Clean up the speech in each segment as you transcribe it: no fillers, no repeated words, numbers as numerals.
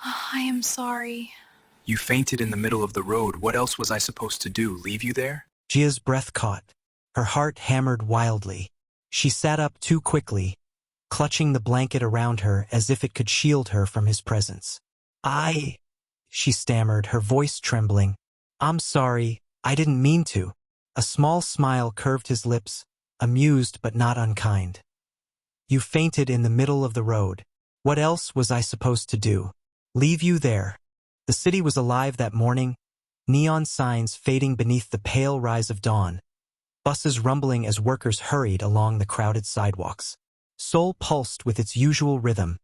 I am sorry. You fainted in the middle of the road. What else was I supposed to do? Leave you there? Gia's breath caught. Her heart hammered wildly. She sat up too quickly, clutching the blanket around her as if it could shield her from his presence. She stammered, her voice trembling. I'm sorry, I didn't mean to. A small smile curved his lips, amused but not unkind. You fainted in the middle of the road. What else was I supposed to do? Leave you there? The city was alive that morning, neon signs fading beneath the pale rise of dawn, buses rumbling as workers hurried along the crowded sidewalks. Seoul pulsed with its usual rhythm,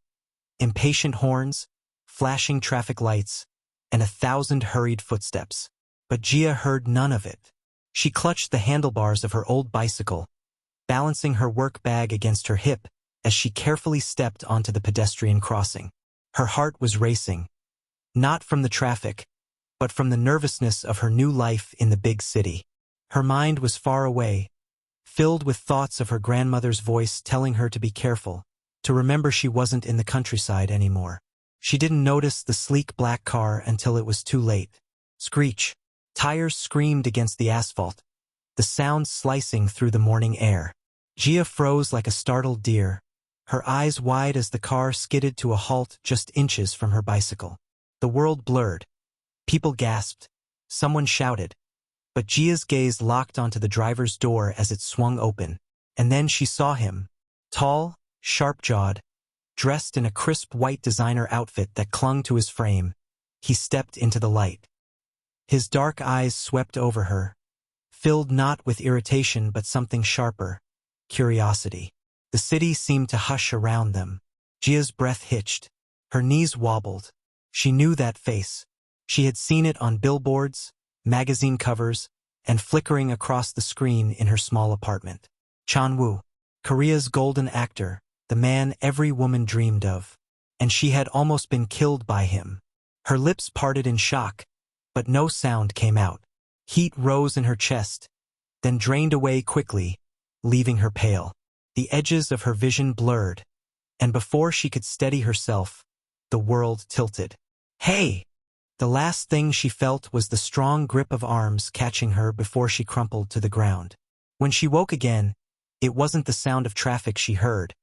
impatient horns, flashing traffic lights, and 1,000 hurried footsteps. But Gia heard none of it. She clutched the handlebars of her old bicycle, balancing her work bag against her hip as she carefully stepped onto the pedestrian crossing. Her heart was racing, not from the traffic, but from the nervousness of her new life in the big city. Her mind was far away, filled with thoughts of her grandmother's voice telling her to be careful, to remember she wasn't in the countryside anymore. She didn't notice the sleek black car until it was too late. Screech. Tires screamed against the asphalt, the sound slicing through the morning air. Gia froze like a startled deer, her eyes wide as the car skidded to a halt just inches from her bicycle. The world blurred. People gasped. Someone shouted. But Gia's gaze locked onto the driver's door as it swung open. And then she saw him. Tall, sharp-jawed, dressed in a crisp white designer outfit that clung to his frame. He stepped into the light. His dark eyes swept over her, filled not with irritation but something sharper, curiosity. The city seemed to hush around them. Gia's breath hitched. Her knees wobbled. She knew that face. She had seen it on billboards, magazine covers, and flickering across the screen in her small apartment. Chan-woo, Korea's golden actor, the man every woman dreamed of. And she had almost been killed by him. Her lips parted in shock, but no sound came out. Heat rose in her chest, then drained away quickly, leaving her pale. The edges of her vision blurred, and before she could steady herself, the world tilted. Hey! The last thing she felt was the strong grip of arms catching her before she crumpled to the ground. When she woke again, it wasn't the sound of traffic she heard,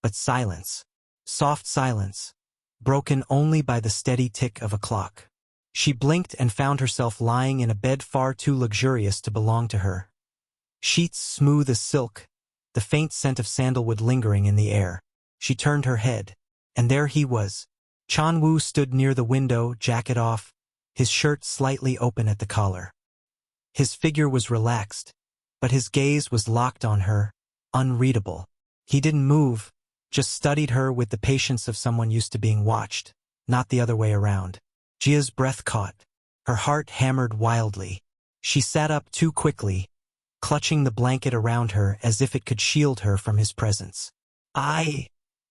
but silence. Soft silence, broken only by the steady tick of a clock. She blinked and found herself lying in a bed far too luxurious to belong to her. Sheets smooth as silk, the faint scent of sandalwood lingering in the air. She turned her head, and there he was. Chan-woo stood near the window, jacket off, his shirt slightly open at the collar. His figure was relaxed, but his gaze was locked on her, unreadable. He didn't move, just studied her with the patience of someone used to being watched, not the other way around. Gia's breath caught. Her heart hammered wildly. She sat up too quickly, clutching the blanket around her as if it could shield her from his presence.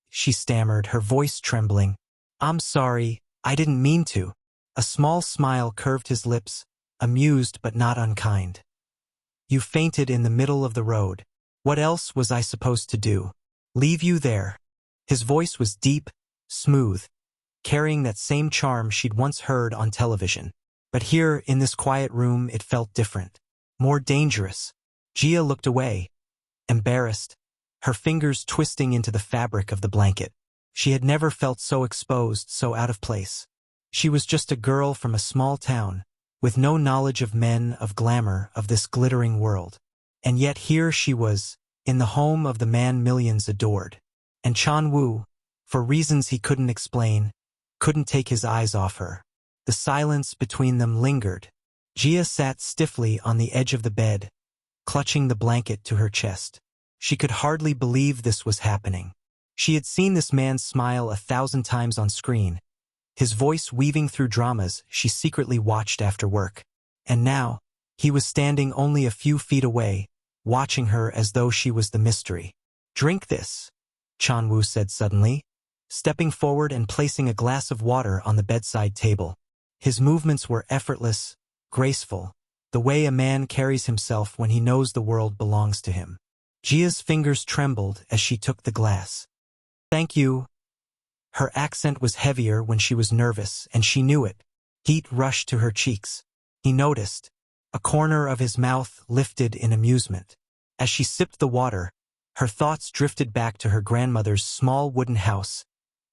She stammered, her voice trembling. I'm sorry, I didn't mean to. A small smile curved his lips, amused but not unkind. You fainted in the middle of the road. What else was I supposed to do? Leave you there? His voice was deep, smooth, carrying that same charm she'd once heard on television. But here, in this quiet room, it felt different. More dangerous. Gia looked away, embarrassed, her fingers twisting into the fabric of the blanket. She had never felt so exposed, so out of place. She was just a girl from a small town, with no knowledge of men, of glamour, of this glittering world. And yet here she was, in the home of the man millions adored. And Chan-woo, for reasons he couldn't explain, couldn't take his eyes off her. The silence between them lingered. Gia sat stiffly on the edge of the bed, clutching the blanket to her chest. She could hardly believe this was happening. She had seen this man smile 1,000 times on screen, his voice weaving through dramas she secretly watched after work. And now, he was standing only a few feet away, watching her as though she was the mystery. Drink this, Chan-woo said suddenly, stepping forward and placing a glass of water on the bedside table. His movements were effortless, graceful, the way a man carries himself when he knows the world belongs to him. Gia's fingers trembled as she took the glass. Thank you. Her accent was heavier when she was nervous, and she knew it. Heat rushed to her cheeks. He noticed. A corner of his mouth lifted in amusement. As she sipped the water, her thoughts drifted back to her grandmother's small wooden house,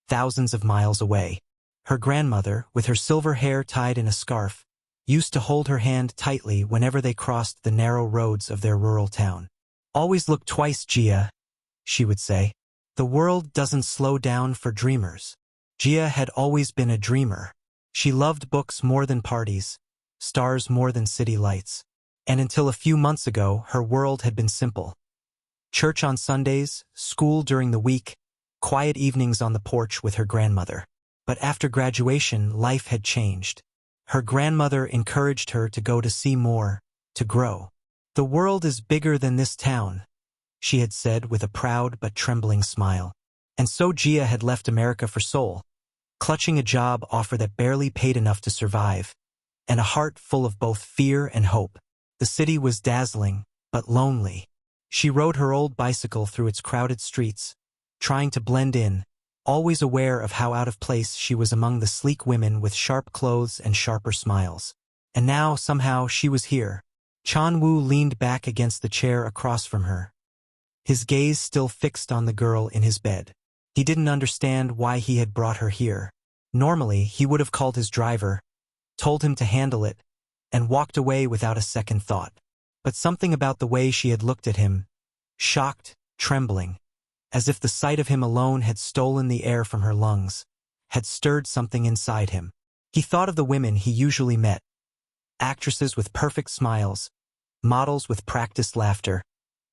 thousands of miles away. Her grandmother, with her silver hair tied in a scarf, used to hold her hand tightly whenever they crossed the narrow roads of their rural town. "Always look twice, Gia," she would say. "The world doesn't slow down for dreamers." Gia had always been a dreamer. She loved books more than parties, stars more than city lights. And until a few months ago, her world had been simple. Church on Sundays, school during the week, quiet evenings on the porch with her grandmother. But after graduation, life had changed. Her grandmother encouraged her to go to see more, to grow. "The world is bigger than this town," she had said with a proud but trembling smile. And so Gia had left America for Seoul, clutching a job offer that barely paid enough to survive, and a heart full of both fear and hope. The city was dazzling, but lonely. She rode her old bicycle through its crowded streets, trying to blend in, always aware of how out of place she was among the sleek women with sharp clothes and sharper smiles. And now, somehow, she was here. Chan-woo leaned back against the chair across from her, his gaze still fixed on the girl in his bed. He didn't understand why he had brought her here. Normally, he would have called his driver, told him to handle it, and walked away without a second thought. But something about the way she had looked at him, shocked, trembling, as if the sight of him alone had stolen the air from her lungs, had stirred something inside him. He thought of the women he usually met, actresses with perfect smiles, models with practiced laughter,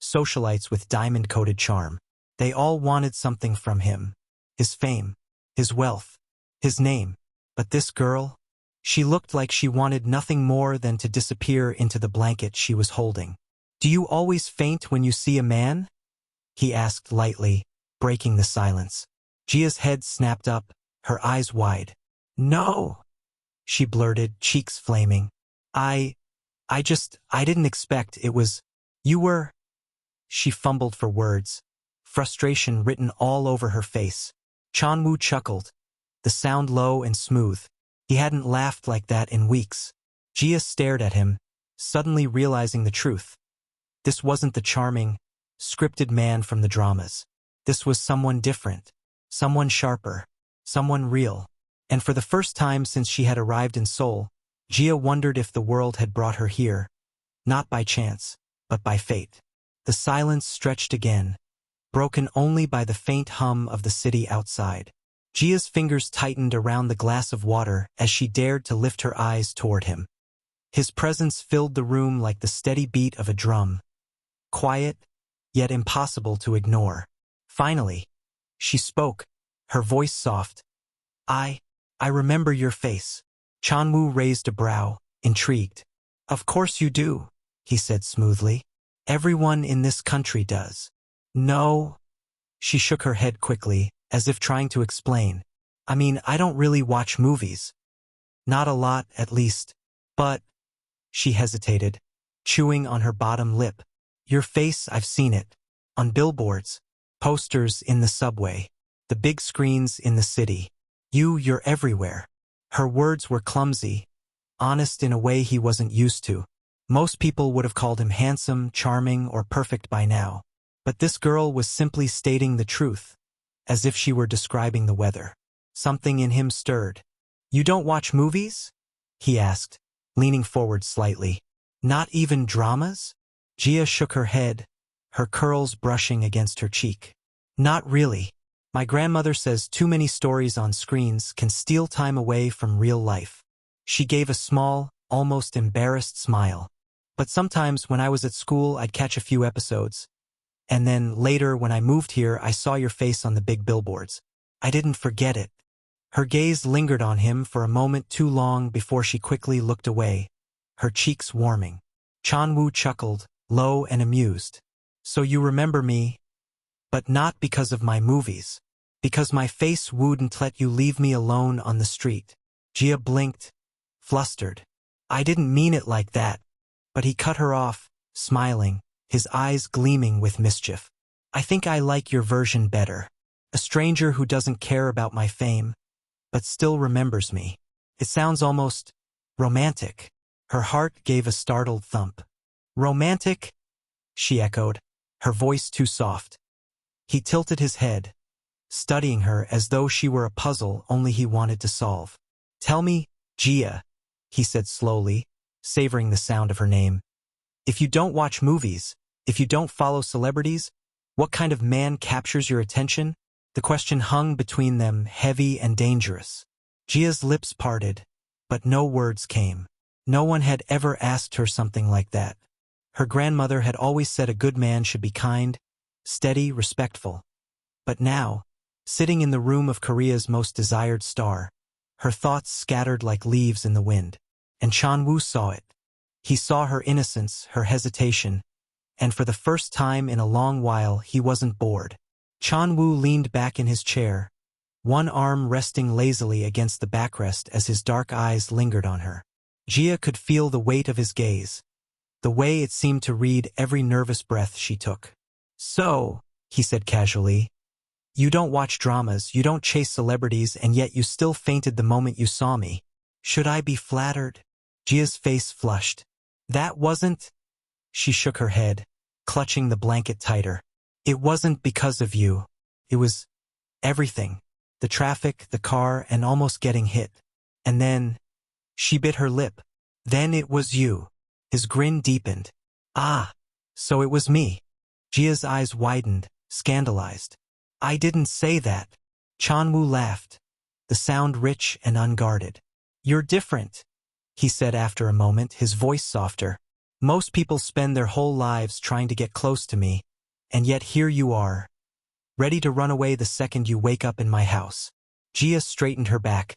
socialites with diamond-coated charm. They all wanted something from him, his fame, his wealth, his name. But this girl, she looked like she wanted nothing more than to disappear into the blanket she was holding. "Do you always faint when you see a man?" he asked lightly, breaking the silence. Gia's head snapped up, her eyes wide. "No," she blurted, cheeks flaming. I didn't expect it was, you were." She fumbled for words, frustration written all over her face. Chan-woo chuckled, the sound low and smooth. He hadn't laughed like that in weeks. Gia stared at him, suddenly realizing the truth. This wasn't the charming, scripted man from the dramas. This was someone different, someone sharper, someone real. And for the first time since she had arrived in Seoul, Gia wondered if the world had brought her here, not by chance, but by fate. The silence stretched again, broken only by the faint hum of the city outside. Gia's fingers tightened around the glass of water as she dared to lift her eyes toward him. His presence filled the room like the steady beat of a drum, quiet, yet impossible to ignore. Finally, she spoke, her voice soft. I remember your face." Chan-woo raised a brow, intrigued. "Of course you do," he said smoothly. "Everyone in this country does." "No." She shook her head quickly, as if trying to explain. "I mean, I don't really watch movies. Not a lot, at least. But—" she hesitated, chewing on her bottom lip. "Your face, I've seen it. On billboards, posters in the subway, the big screens in the city. You're everywhere." Her words were clumsy, honest in a way he wasn't used to. Most people would have called him handsome, charming, or perfect by now. But this girl was simply stating the truth, as if she were describing the weather. Something in him stirred. "You don't watch movies?" he asked, leaning forward slightly. "Not even dramas?" Gia shook her head, her curls brushing against her cheek. "Not really. My grandmother says too many stories on screens can steal time away from real life." She gave a small, almost embarrassed smile. "But sometimes when I was at school I'd catch a few episodes. And then later when I moved here I saw your face on the big billboards. I didn't forget it." Her gaze lingered on him for a moment too long before she quickly looked away, her cheeks warming. Chan-woo chuckled, low and amused. "So you remember me? But not because of my movies. Because my face wouldn't let you leave me alone on the street." Gia blinked, flustered. "I didn't mean it like that." But he cut her off, smiling, his eyes gleaming with mischief. "I think I like your version better." A stranger who doesn't care about my fame, but still remembers me. It sounds almost romantic. Her heart gave a startled thump. Romantic? She echoed, her voice too soft. He tilted his head, studying her as though she were a puzzle only he wanted to solve. Tell me, Gia, he said slowly, savoring the sound of her name. If you don't watch movies, if you don't follow celebrities, what kind of man captures your attention? The question hung between them, heavy and dangerous. Gia's lips parted, but no words came. No one had ever asked her something like that. Her grandmother had always said a good man should be kind, steady, respectful. But now, sitting in the room of Korea's most desired star, her thoughts scattered like leaves in the wind. And Chan-woo saw it. He saw her innocence, her hesitation, and for the first time in a long while he wasn't bored. Chan-woo leaned back in his chair, one arm resting lazily against the backrest as his dark eyes lingered on her. Gia could feel the weight of his gaze, the way it seemed to read every nervous breath she took. So, he said casually, you don't watch dramas, you don't chase celebrities, and yet you still fainted the moment you saw me. Should I be flattered? Gia's face flushed. That wasn't... She shook her head, clutching the blanket tighter. It wasn't because of you. It was everything. The traffic, the car, and almost getting hit. And then... She bit her lip. Then it was you. His grin deepened. Ah, so it was me. Gia's eyes widened, scandalized. I didn't say that. Chan-woo laughed, the sound rich and unguarded. You're different, he said after a moment, his voice softer. Most people spend their whole lives trying to get close to me, and yet here you are, ready to run away the second you wake up in my house. Gia straightened her back,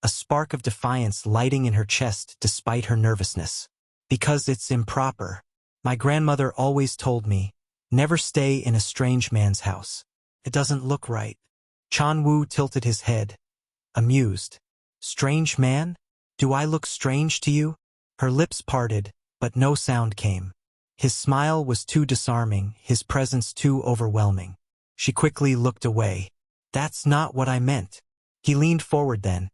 a spark of defiance lighting in her chest despite her nervousness. Because it's improper. My grandmother always told me, never stay in a strange man's house. It doesn't look right. Chan-woo tilted his head, amused. Strange man? Do I look strange to you? Her lips parted, but no sound came. His smile was too disarming, his presence too overwhelming. She quickly looked away. That's not what I meant. He leaned forward then,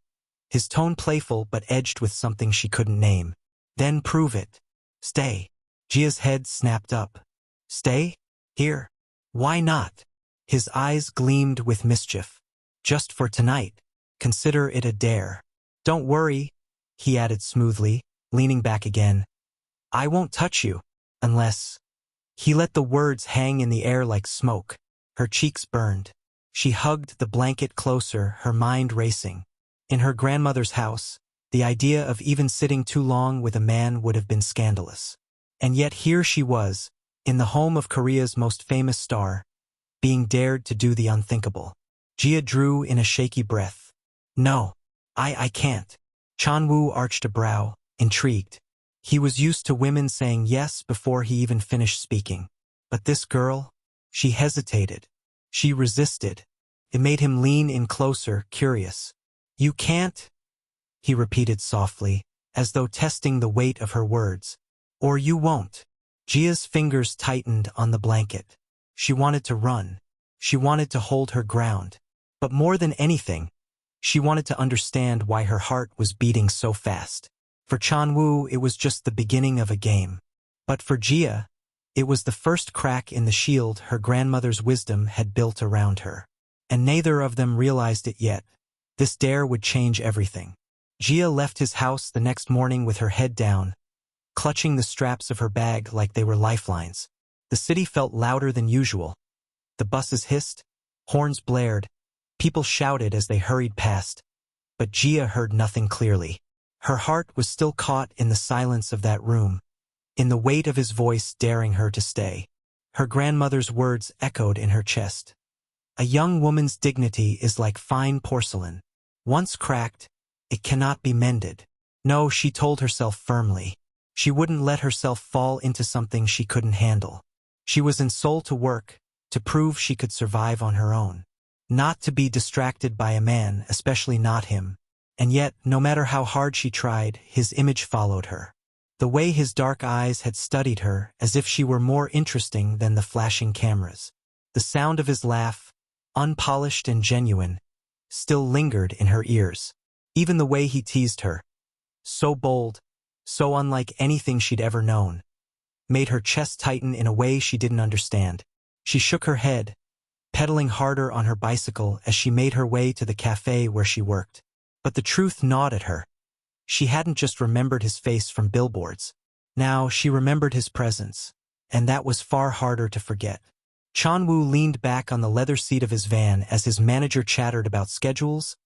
his tone playful but edged with something she couldn't name. Then prove it. Stay. Gia's head snapped up. Stay? Here. Why not? His eyes gleamed with mischief. Just for tonight. Consider it a dare. Don't worry, he added smoothly, leaning back again. I won't touch you, unless... He let the words hang in the air like smoke. Her cheeks burned. She hugged the blanket closer, her mind racing. In her grandmother's house, the idea of even sitting too long with a man would have been scandalous. And yet here she was, in the home of Korea's most famous star, being dared to do the unthinkable. Gia drew in a shaky breath. No, I can't. Chan-woo arched a brow, intrigued. He was used to women saying yes before he even finished speaking. But this girl, she hesitated. She resisted. It made him lean in closer, curious. You can't? He repeated softly, as though testing the weight of her words. Or you won't. Gia's fingers tightened on the blanket. She wanted to run. She wanted to hold her ground. But more than anything, she wanted to understand why her heart was beating so fast. For Chan-woo, it was just the beginning of a game. But for Gia, it was the first crack in the shield her grandmother's wisdom had built around her. And neither of them realized it yet. This dare would change everything. Gia left his house the next morning with her head down, clutching the straps of her bag like they were lifelines. The city felt louder than usual. The buses hissed, horns blared, people shouted as they hurried past. But Gia heard nothing clearly. Her heart was still caught in the silence of that room, in the weight of his voice daring her to stay. Her grandmother's words echoed in her chest. A young woman's dignity is like fine porcelain. Once cracked, it cannot be mended. No, she told herself firmly. She wouldn't let herself fall into something she couldn't handle. She was in Seoul to work, to prove she could survive on her own. Not to be distracted by a man, especially not him. And yet, no matter how hard she tried, his image followed her. The way his dark eyes had studied her, as if she were more interesting than the flashing cameras. The sound of his laugh, unpolished and genuine, still lingered in her ears. Even the way he teased her, so bold, so unlike anything she'd ever known, made her chest tighten in a way she didn't understand. She shook her head, pedaling harder on her bicycle as she made her way to the cafe where she worked. But the truth gnawed at her. She hadn't just remembered his face from billboards. Now she remembered his presence, and that was far harder to forget. Chanwoo leaned back on the leather seat of his van as his manager chattered about schedules,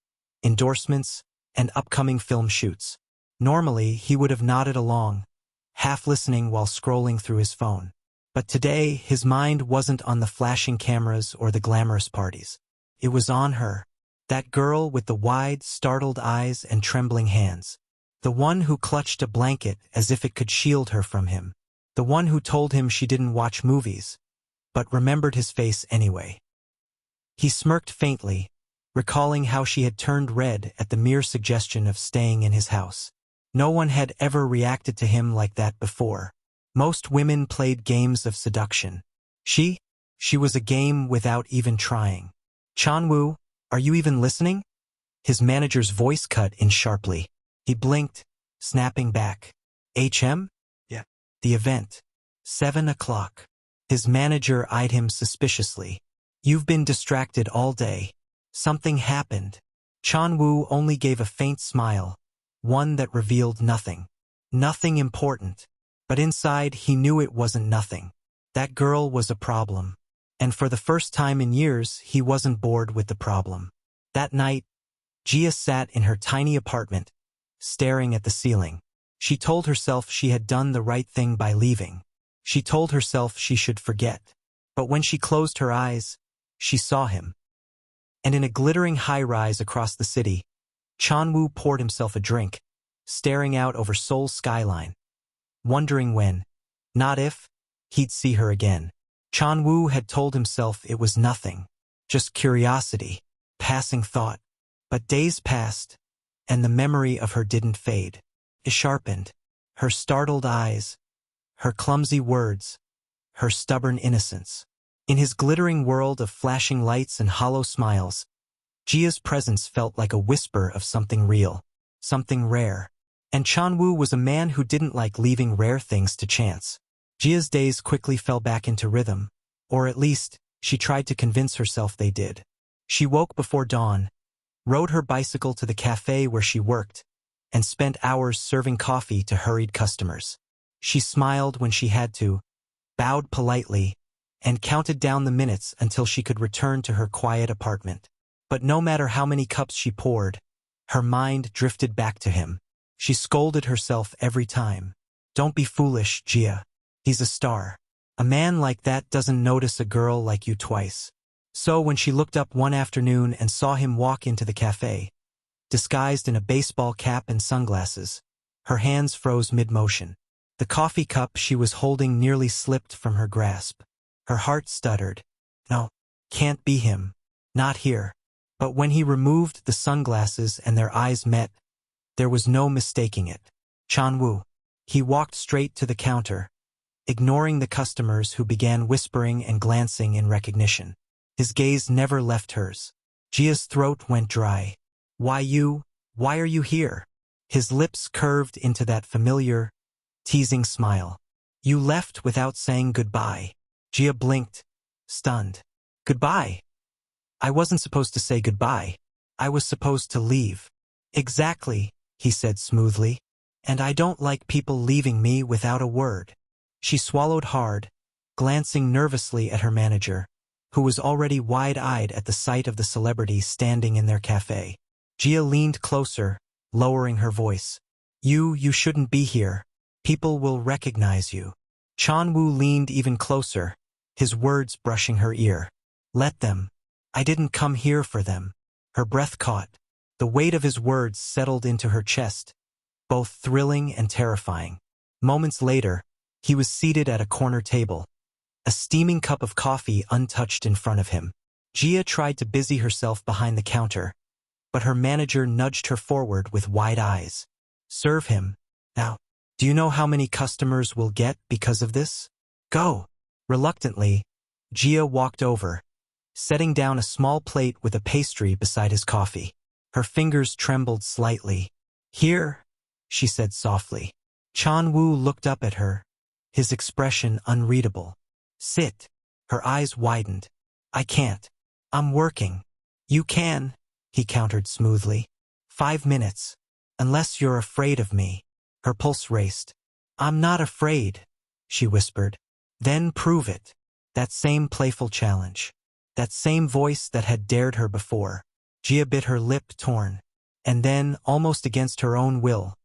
endorsements, and upcoming film shoots. Normally, he would have nodded along, half listening while scrolling through his phone. But today, his mind wasn't on the flashing cameras or the glamorous parties. It was on her, that girl with the wide, startled eyes and trembling hands. The one who clutched a blanket as if it could shield her from him. The one who told him she didn't watch movies, but remembered his face anyway. He smirked faintly, recalling how she had turned red at the mere suggestion of staying in his house. No one had ever reacted to him like that before. Most women played games of seduction. She was a game without even trying. Chanwoo, are you even listening? His manager's voice cut in sharply. He blinked, snapping back. HM? Yeah. The event. 7 o'clock. His manager eyed him suspiciously. You've been distracted all day. Something happened. Chanwoo only gave a faint smile, one that revealed nothing. Nothing important. But inside he knew it wasn't nothing. That girl was a problem. And for the first time in years, he wasn't bored with the problem. That night, Gia sat in her tiny apartment, staring at the ceiling. She told herself she had done the right thing by leaving. She told herself she should forget. But when she closed her eyes, she saw him. And in a glittering high-rise across the city, Chanwoo poured himself a drink, staring out over Seoul's skyline, wondering when, not if, he'd see her again. Chanwoo had told himself it was nothing, just curiosity, passing thought. But days passed, and the memory of her didn't fade. It sharpened. Her startled eyes, her clumsy words, her stubborn innocence. In his glittering world of flashing lights and hollow smiles, Gia's presence felt like a whisper of something real, something rare. And Chanwoo was a man who didn't like leaving rare things to chance. Gia's days quickly fell back into rhythm, or at least, she tried to convince herself they did. She woke before dawn, rode her bicycle to the cafe where she worked, and spent hours serving coffee to hurried customers. She smiled when she had to, bowed politely, and counted down the minutes until she could return to her quiet apartment. But no matter how many cups she poured, her mind drifted back to him. She scolded herself every time. Don't be foolish, Gia. He's a star. A man like that doesn't notice a girl like you twice. So when she looked up one afternoon and saw him walk into the cafe, disguised in a baseball cap and sunglasses, her hands froze mid-motion. The coffee cup she was holding nearly slipped from her grasp. Her heart stuttered. No, can't be him. Not here. But when he removed the sunglasses and their eyes met, there was no mistaking it. Chanwoo. He walked straight to the counter, ignoring the customers who began whispering and glancing in recognition. His gaze never left hers. Gia's throat went dry. Why are you here? His lips curved into that familiar, teasing smile. You left without saying goodbye. Gia blinked, stunned. Goodbye? I wasn't supposed to say goodbye. I was supposed to leave. Exactly, he said smoothly. And I don't like people leaving me without a word. She swallowed hard, glancing nervously at her manager, who was already wide-eyed at the sight of the celebrity standing in their cafe. Gia leaned closer, lowering her voice. You shouldn't be here. People will recognize you. Chanwoo leaned even closer, his words brushing her ear. Let them. I didn't come here for them. Her breath caught. The weight of his words settled into her chest, both thrilling and terrifying. Moments later, he was seated at a corner table, a steaming cup of coffee untouched in front of him. Gia tried to busy herself behind the counter, but her manager nudged her forward with wide eyes. Serve him. Now, do you know how many customers we'll get because of this? Go. Reluctantly, Gia walked over, setting down a small plate with a pastry beside his coffee. Her fingers trembled slightly. "Here," she said softly. Chan-woo looked up at her, his expression unreadable. "Sit." Her eyes widened. "I can't. I'm working." "You can," he countered smoothly. 5 minutes. Unless you're afraid of me." Her pulse raced. "I'm not afraid," she whispered. "Then prove it." That same playful challenge. That same voice that had dared her before. Gia bit her lip, torn. And then, almost against her own will,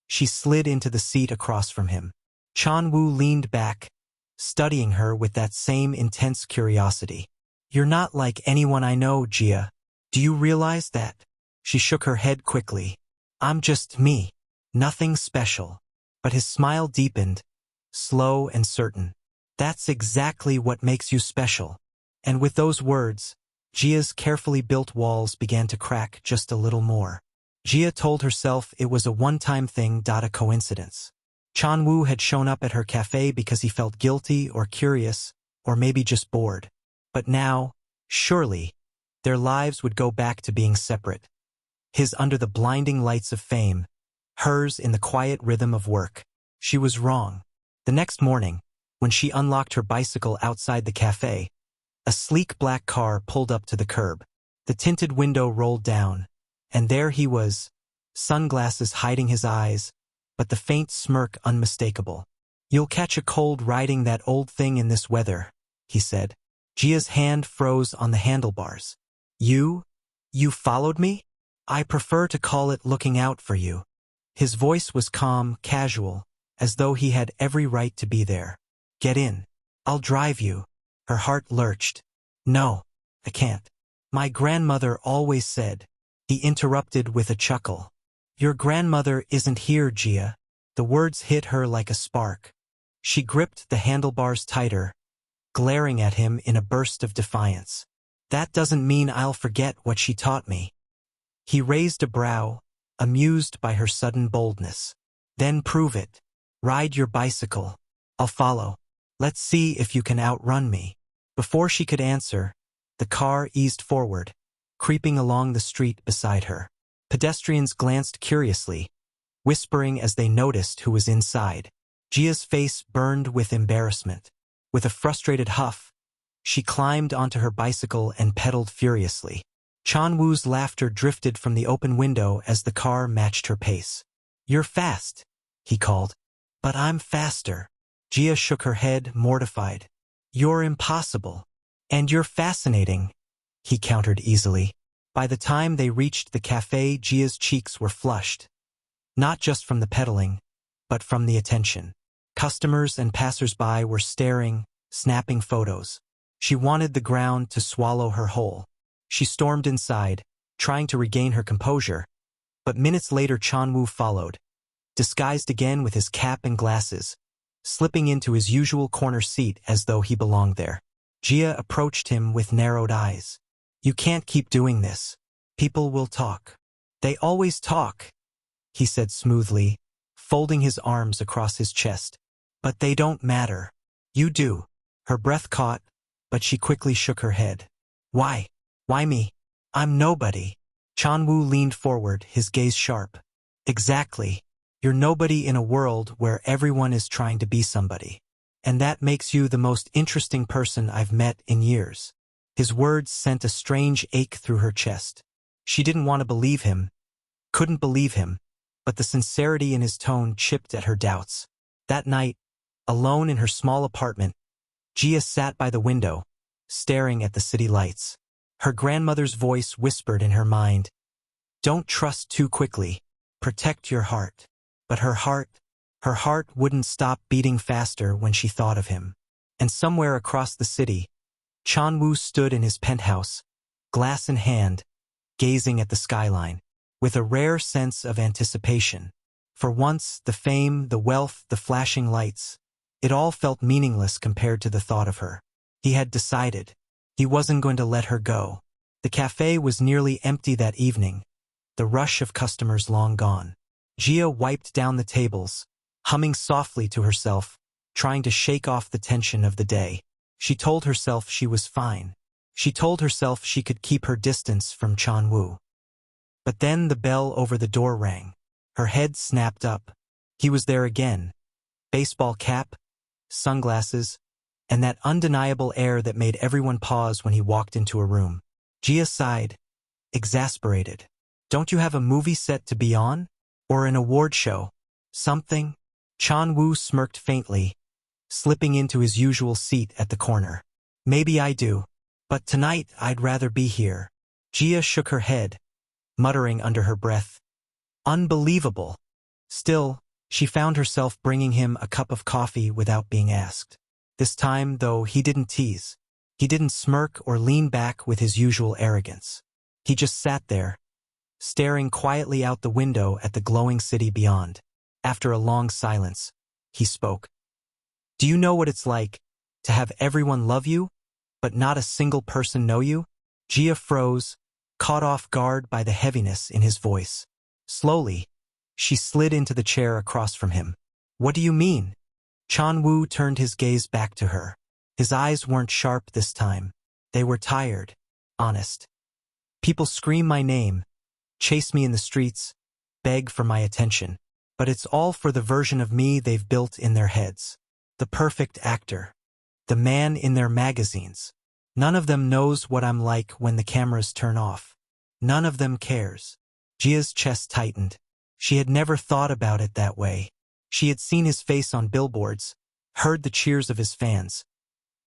she slid into the seat across from him. Chan-woo leaned back, studying her with that same intense curiosity. "You're not like anyone I know, Gia. Do you realize that?" She shook her head quickly. "I'm just me. Nothing special." But his smile deepened, slow and certain. "That's exactly what makes you special." And with those words, Gia's carefully built walls began to crack just a little more. Gia told herself it was a one-time thing, a coincidence. Chan-woo had shown up at her cafe because he felt guilty or curious, or maybe just bored. But now, surely, their lives would go back to being separate. His under the blinding lights of fame, hers in the quiet rhythm of work. She was wrong. The next morning, when she unlocked her bicycle outside the cafe, a sleek black car pulled up to the curb. The tinted window rolled down, and there he was, sunglasses hiding his eyes, but the faint smirk unmistakable. "You'll catch a cold riding that old thing in this weather," he said. Gia's hand froze on the handlebars. You followed me? I prefer to call it looking out for you." His voice was calm, casual, as though he had every right to be there. "Get in. I'll drive you." Her heart lurched. "No, I can't. My grandmother always said." He interrupted with a chuckle. "Your grandmother isn't here, Gia." The words hit her like a spark. She gripped the handlebars tighter, glaring at him in a burst of defiance. "That doesn't mean I'll forget what she taught me." He raised a brow, amused by her sudden boldness. "Then prove it. Ride your bicycle. I'll follow. Let's see if you can outrun me." Before she could answer, the car eased forward, creeping along the street beside her. Pedestrians glanced curiously, whispering as they noticed who was inside. Gia's face burned with embarrassment. With a frustrated huff, she climbed onto her bicycle and pedaled furiously. Chan-woo's laughter drifted from the open window as the car matched her pace. "You're fast," he called. "But I'm faster." Gia shook her head, mortified. "You're impossible. And you're fascinating," he countered easily. By the time they reached the cafe, Gia's cheeks were flushed. Not just from the pedaling, but from the attention. Customers and passers-by were staring, snapping photos. She wanted the ground to swallow her whole. She stormed inside, trying to regain her composure, but minutes later Chan-woo followed, disguised again with his cap and glasses, slipping into his usual corner seat as though he belonged there. Gia approached him with narrowed eyes. "You can't keep doing this. People will talk." "They always talk," he said smoothly, folding his arms across his chest. "But they don't matter. You do." Her breath caught, but she quickly shook her head. "Why? Why me? I'm nobody." Chan-woo leaned forward, his gaze sharp. "Exactly. You're nobody in a world where everyone is trying to be somebody. And that makes you the most interesting person I've met in years." His words sent a strange ache through her chest. She didn't want to believe him, couldn't believe him, but the sincerity in his tone chipped at her doubts. That night, alone in her small apartment, Gia sat by the window, staring at the city lights. Her grandmother's voice whispered in her mind, "Don't trust too quickly. Protect your heart." But her heart wouldn't stop beating faster when she thought of him. And somewhere across the city, Chan-woo stood in his penthouse, glass in hand, gazing at the skyline, with a rare sense of anticipation. For once, the fame, the wealth, the flashing lights, it all felt meaningless compared to the thought of her. He had decided. He wasn't going to let her go. The cafe was nearly empty that evening, the rush of customers long gone. Gia wiped down the tables, humming softly to herself, trying to shake off the tension of the day. She told herself she was fine. She told herself she could keep her distance from Chan-woo. But then the bell over the door rang. Her head snapped up. He was there again. Baseball cap, sunglasses, and that undeniable air that made everyone pause when he walked into a room. Gia sighed, exasperated. Don't you have a movie set to be on? Or an award show? Something? Chan-woo smirked faintly, slipping into his usual seat at the corner. Maybe I do. But tonight I'd rather be here. Gia shook her head, muttering under her breath. Unbelievable. Still, she found herself bringing him a cup of coffee without being asked. This time, though, he didn't tease. He didn't smirk or lean back with his usual arrogance. He just sat there, staring quietly out the window at the glowing city beyond. After a long silence, he spoke. Do you know what it's like to have everyone love you, but not a single person know you? Gia froze, caught off guard by the heaviness in his voice. Slowly, she slid into the chair across from him. What do you mean? Chan-woo turned his gaze back to her. His eyes weren't sharp this time. They were tired, honest. People scream my name, chase me in the streets, beg for my attention. But it's all for the version of me they've built in their heads. The perfect actor. The man in their magazines. None of them knows what I'm like when the cameras turn off. None of them cares. Gia's chest tightened. She had never thought about it that way. She had seen his face on billboards, heard the cheers of his fans.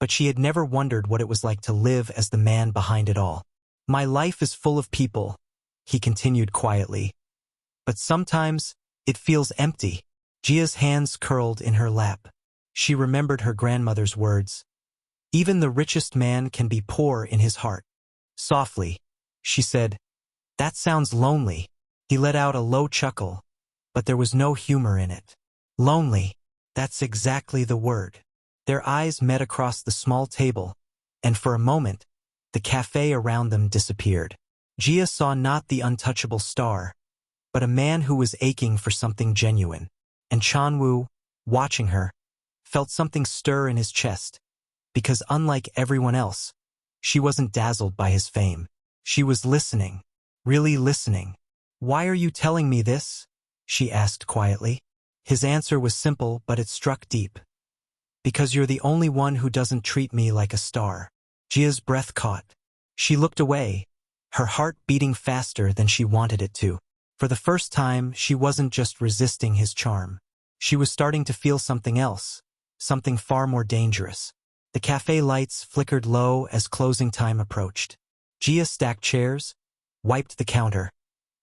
But she had never wondered what it was like to live as the man behind it all. My life is full of people, he continued quietly. But sometimes, it feels empty. Gia's hands curled in her lap. She remembered her grandmother's words. Even the richest man can be poor in his heart. Softly, she said, that sounds lonely. He let out a low chuckle, but there was no humor in it. Lonely, that's exactly the word. Their eyes met across the small table, and for a moment, the cafe around them disappeared. Gia saw not the untouchable star, but a man who was aching for something genuine. And Chan-woo, watching her, felt something stir in his chest, because unlike everyone else, she wasn't dazzled by his fame. She was listening, really listening. Why are you telling me this? She asked quietly. His answer was simple, but it struck deep. Because you're the only one who doesn't treat me like a star. Gia's breath caught. She looked away, her heart beating faster than she wanted it to. For the first time, she wasn't just resisting his charm. She was starting to feel something else, something far more dangerous. The cafe lights flickered low as closing time approached. Gia stacked chairs, wiped the counter,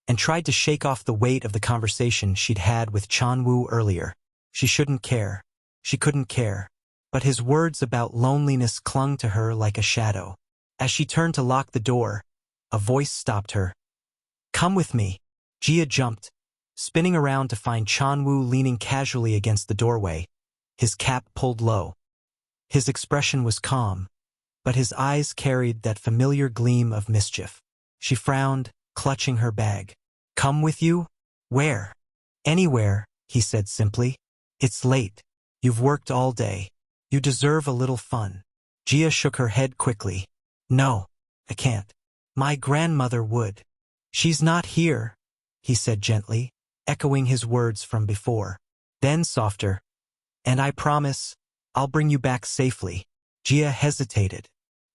and tried to shake off the weight of the conversation she'd had with Chan-woo earlier. She shouldn't care. She couldn't care. But his words about loneliness clung to her like a shadow. As she turned to lock the door, a voice stopped her. Come with me. Gia jumped, spinning around to find Chan-woo leaning casually against the doorway, his cap pulled low. His expression was calm, but his eyes carried that familiar gleam of mischief. She frowned, clutching her bag. Come with you? Where? Anywhere, he said simply. It's late. You've worked all day. You deserve a little fun. Gia shook her head quickly. No, I can't. My grandmother would. She's not here, he said gently, echoing his words from before. Then softer. And I promise, I'll bring you back safely. Gia hesitated.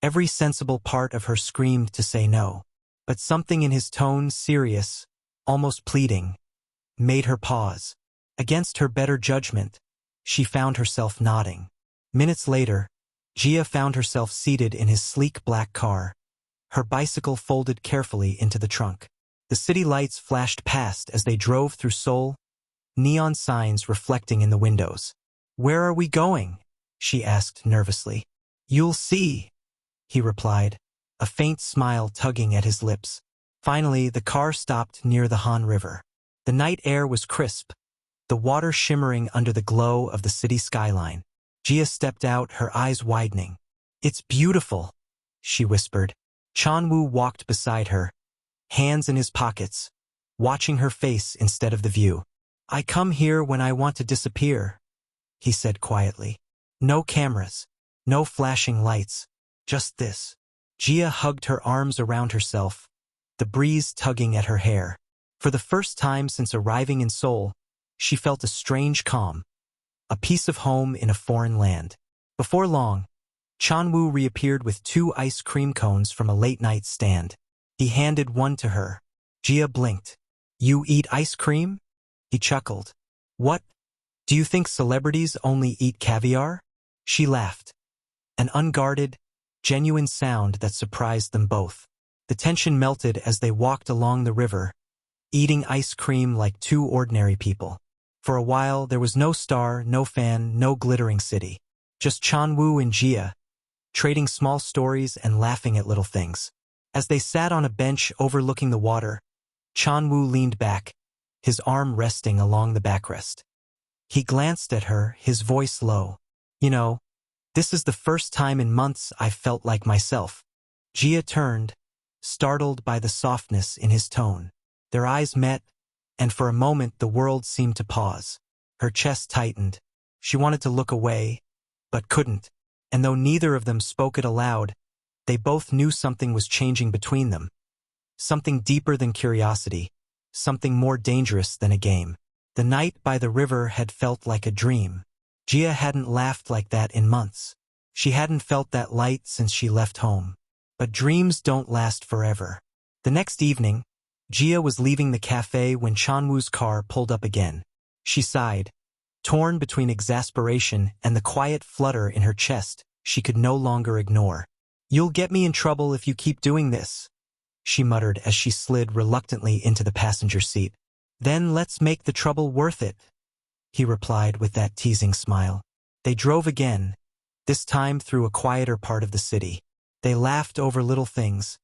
Every sensible part of her screamed to say no. But something in his tone, serious, almost pleading, made her pause. Against her better judgment, she found herself nodding. Minutes later, Gia found herself seated in his sleek black car, her bicycle folded carefully into the trunk. The city lights flashed past as they drove through Seoul, neon signs reflecting in the windows. Where are we going? She asked nervously. You'll see, he replied, a faint smile tugging at his lips. Finally, the car stopped near the Han River. The night air was crisp, the water shimmering under the glow of the city skyline. Gia stepped out, her eyes widening. It's beautiful, she whispered. Chan-woo walked beside her, hands in his pockets, watching her face instead of the view. I come here when I want to disappear, he said quietly. No cameras, no flashing lights, just this. Gia hugged her arms around herself, the breeze tugging at her hair. For the first time since arriving in Seoul, she felt a strange calm, a piece of home in a foreign land. Before long, Chanwoo reappeared with 2 ice cream cones from a late-night stand. He handed one to her. Gia blinked. "You eat ice cream?" He chuckled. "What? Do you think celebrities only eat caviar?" She laughed. An unguarded, genuine sound that surprised them both. The tension melted as they walked along the river, eating ice cream like 2 ordinary people. For a while, there was no star, no fan, no glittering city. Just Chanwoo and Gia, trading small stories and laughing at little things. As they sat on a bench overlooking the water, Chanwoo leaned back, his arm resting along the backrest. He glanced at her, his voice low. "You know, this is the first time in months I've felt like myself." Gia turned, startled by the softness in his tone. Their eyes met, and for a moment the world seemed to pause. Her chest tightened. She wanted to look away, but couldn't. And though neither of them spoke it aloud, they both knew something was changing between them. Something deeper than curiosity, something more dangerous than a game. The night by the river had felt like a dream. Gia hadn't laughed like that in months. She hadn't felt that light since she left home. But dreams don't last forever. The next evening, Gia was leaving the cafe when Chanwoo's car pulled up again. She sighed, torn between exasperation and the quiet flutter in her chest she could no longer ignore. "You'll get me in trouble if you keep doing this," she muttered as she slid reluctantly into the passenger seat. "Then let's make the trouble worth it," he replied with that teasing smile. They drove again, this time through a quieter part of the city. They laughed over little things,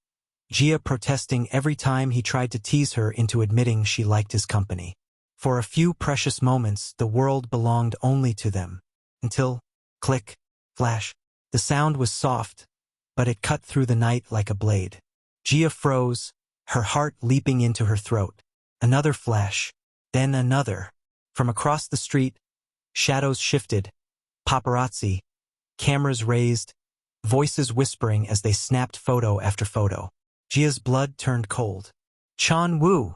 Gia protesting every time he tried to tease her into admitting she liked his company. For a few precious moments, the world belonged only to them. Until, click, flash, the sound was soft, but it cut through the night like a blade. Gia froze, her heart leaping into her throat. Another flash, then another. From across the street, shadows shifted, paparazzi, cameras raised, voices whispering as they snapped photo after photo. Gia's blood turned cold. "Chanwoo,"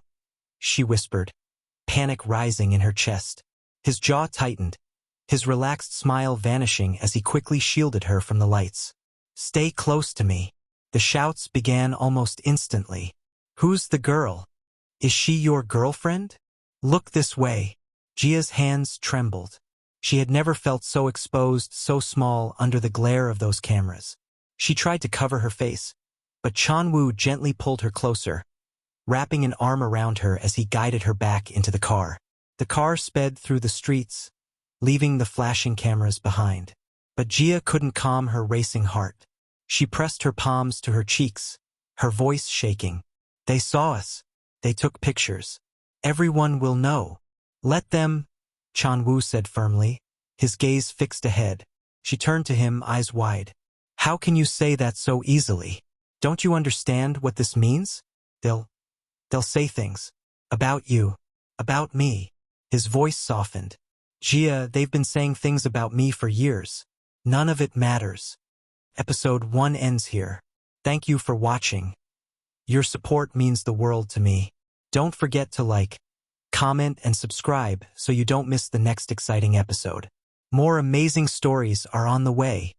she whispered, panic rising in her chest. His jaw tightened, his relaxed smile vanishing as he quickly shielded her from the lights. "Stay close to me." The shouts began almost instantly. "Who's the girl? Is she your girlfriend? Look this way." Gia's hands trembled. She had never felt so exposed, so small under the glare of those cameras. She tried to cover her face, but Chanwoo gently pulled her closer, wrapping an arm around her as he guided her back into the car. The car sped through the streets, leaving the flashing cameras behind. But Gia couldn't calm her racing heart. She pressed her palms to her cheeks, her voice shaking. "They saw us. They took pictures. Everyone will know. Let them," Chanwoo said firmly, his gaze fixed ahead. She turned to him, eyes wide. "How can you say that so easily? Don't you understand what this means? They'll say things. About you. About me." His voice softened. "Gia, they've been saying things about me for years. None of it matters." Episode 1 ends here. Thank you for watching. Your support means the world to me. Don't forget to like, comment, and subscribe so you don't miss the next exciting episode. More amazing stories are on the way.